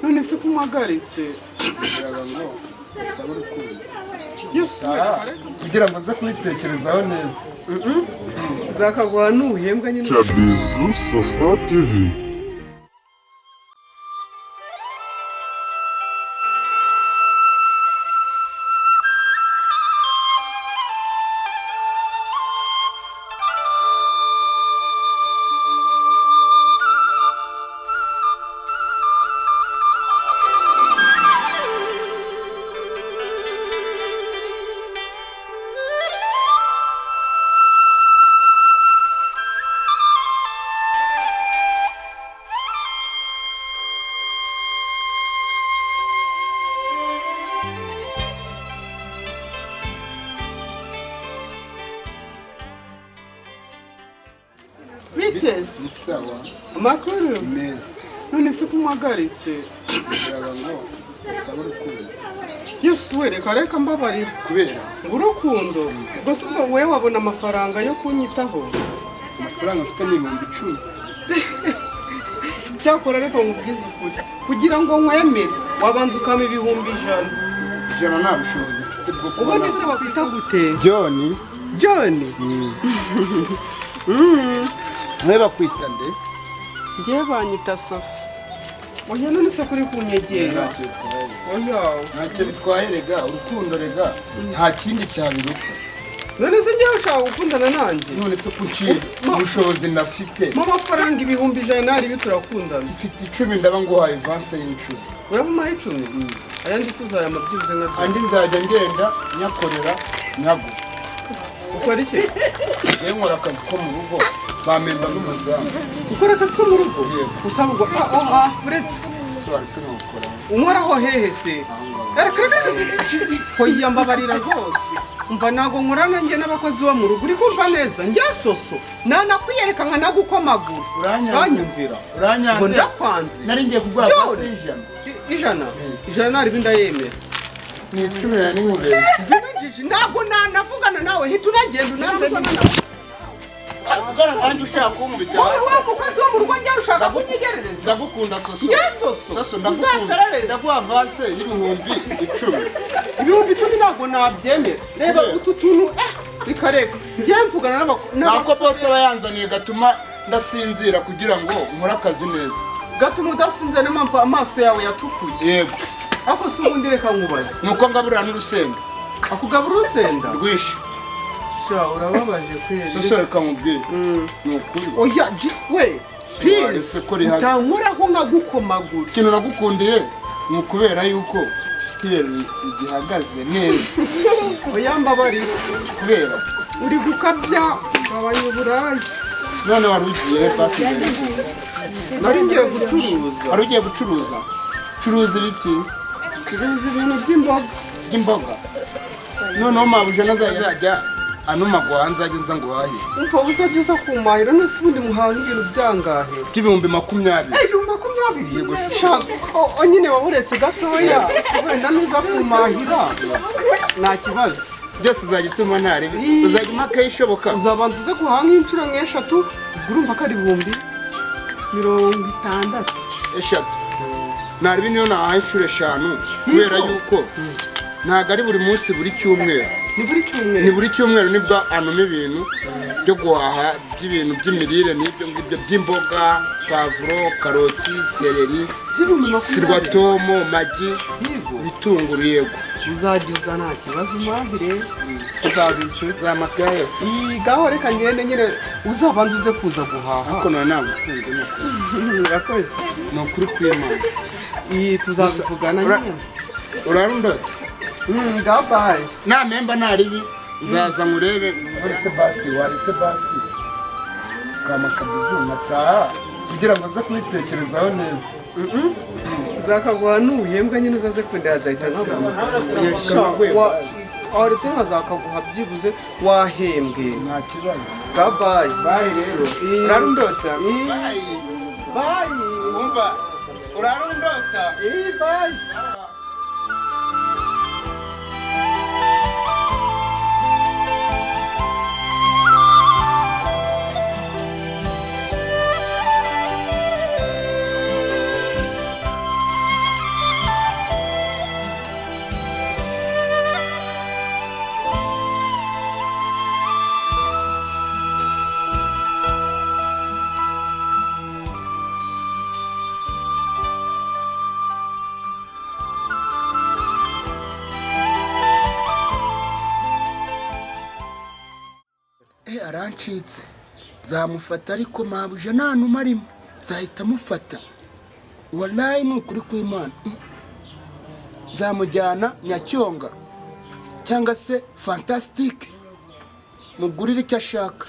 none se kumwagaritse ngo usaba urukundo yesu kugira ngo nze kubitekerezaho neza nzakaguha n'ubuhembwa nyine Chabizu Sosa TV. biteze ni sawa amakuru meza none se kumwagaritse ngo usaba urukundo yesu reka mbabarira kubera urukundo ubwo se ubwo wowe wabona amafaranga yo kunyitaho amafaranga afite ni 10,000 cyakora ariko nkubwize ukuri kugira ngo nkwemere wabanza ukama 100,000 ijana nta bushobozi mfite bwo ubundi se bakwita gute John mwe bakwita nde ngiye banyita sasa oya none se kuri kunyegera oya ntacyo bitwaye rega urukundo rega nta kindi cyabiruka none se ngiye ushaka gukundana nanjye none se kuki ubushobozi nafite mu mafaranga 100,000 nari turakundana mfite 10 ndaba nguhaye avance y'10 uramumaye 10 ayandi suzaya mabyibuze nka andi nzajya ngenda nyakorera nyago ukora iki nkora akazi ko mu rugo bamemba n'umuzamu ukora akazi ko mu rugo usaba ngo uretse unkoraho hehe se hoya mbabarira rwose umva ntabwo nkorana njye n'abakozi bo mu rugo uri kumva neza njya soso nanakwiyereka nka nagukomagura uranyumvira ngo ndakwanze nari ngiye kuguha avance ijana naribi ndayemera ni 10 n'ingurube ntabwo nanavugana nawe hita unagenda unamvana nawe avugana kandi ushaka kumbita wowe mukozi wo mu rugo njya ushaka kunyigerereza ndagukunda soso njye soso ndagukunda ndaguha avance y'ibihumbi 10 ibihumbi 10 ntabwo nabyemera reba utu tuntu bikareka njye mvugana nako bose bayanzaniye gatuma ndasinzira kugira ngo nkore akazi neza gatuma udasinze n'impamvu amaso yawe yatukuye yego ako se ubundi reka nkubaze nuko ngaburira n'urusenda akugabura urusenda rwishi sha urababaje kweli soso reka nkubwire ni ukuri oya we please utankuraho nkagukomagura ikintu nagukundiye ni ukubera yuko ufite igihagaze neza oya mbabarira kubera uri gukabya abanyuburayi none wari ugiye basi nari ngiye gucuruza wari ugiye gucuruza curuza ibiki curuza ibintu by'imboga noneho mabuja nazajya anuma hanze ajya nza ngo hahe umva uzajya uza kumahira nose ubundi muhaha ibintu byangahe by'ibihumbi 20 20 yego shaka nyine waburetse gatoya wenda niza kumahira nta kibazo byose uzajya utuma ntaribi uzajya impaka yishoboka uzabanza uze guhaha nk'inshuro nk'eshatu urumva ko ari 60,000 ntaribi niyo nahaha inshuro 5 kubera yuko ntabwo ari buri munsi buri cyumweru ni buri cyumweru nibwo anuma ibintu byo guhaha by'ibintu by'imirire n'ibyo ngibyo by'imboga pavuro karoti seleri sirwatomo magi ibitunguru yego uzagiza nta kibazo umahire uzabicuza amakaye yose gaho reka ngende nyine uzabanza uze kuza guhaha ariko none nagukunze urakoze ni ukuri kw'Imana tuzabivugana nyine urarundota gabaye nta memba ntaribi nzaza nkurebe waretse basi kama kabizu nataha kugira ngo nze kubitekerezaho neza nzakaguha n'ubuhembwa nyine uzaze kwenda azahita waretse nkazakaguha byibuze wahembwe nta kibazo gabaye rero urarundota bayi umva urarundota bayi arancitse zamufata ariko mabuje nta numa arimo zahita mufata wallahi ni ukuri kw'Imana nzamujyana Nyacyonga cyangwa se Fantastic mugurire icyo ashaka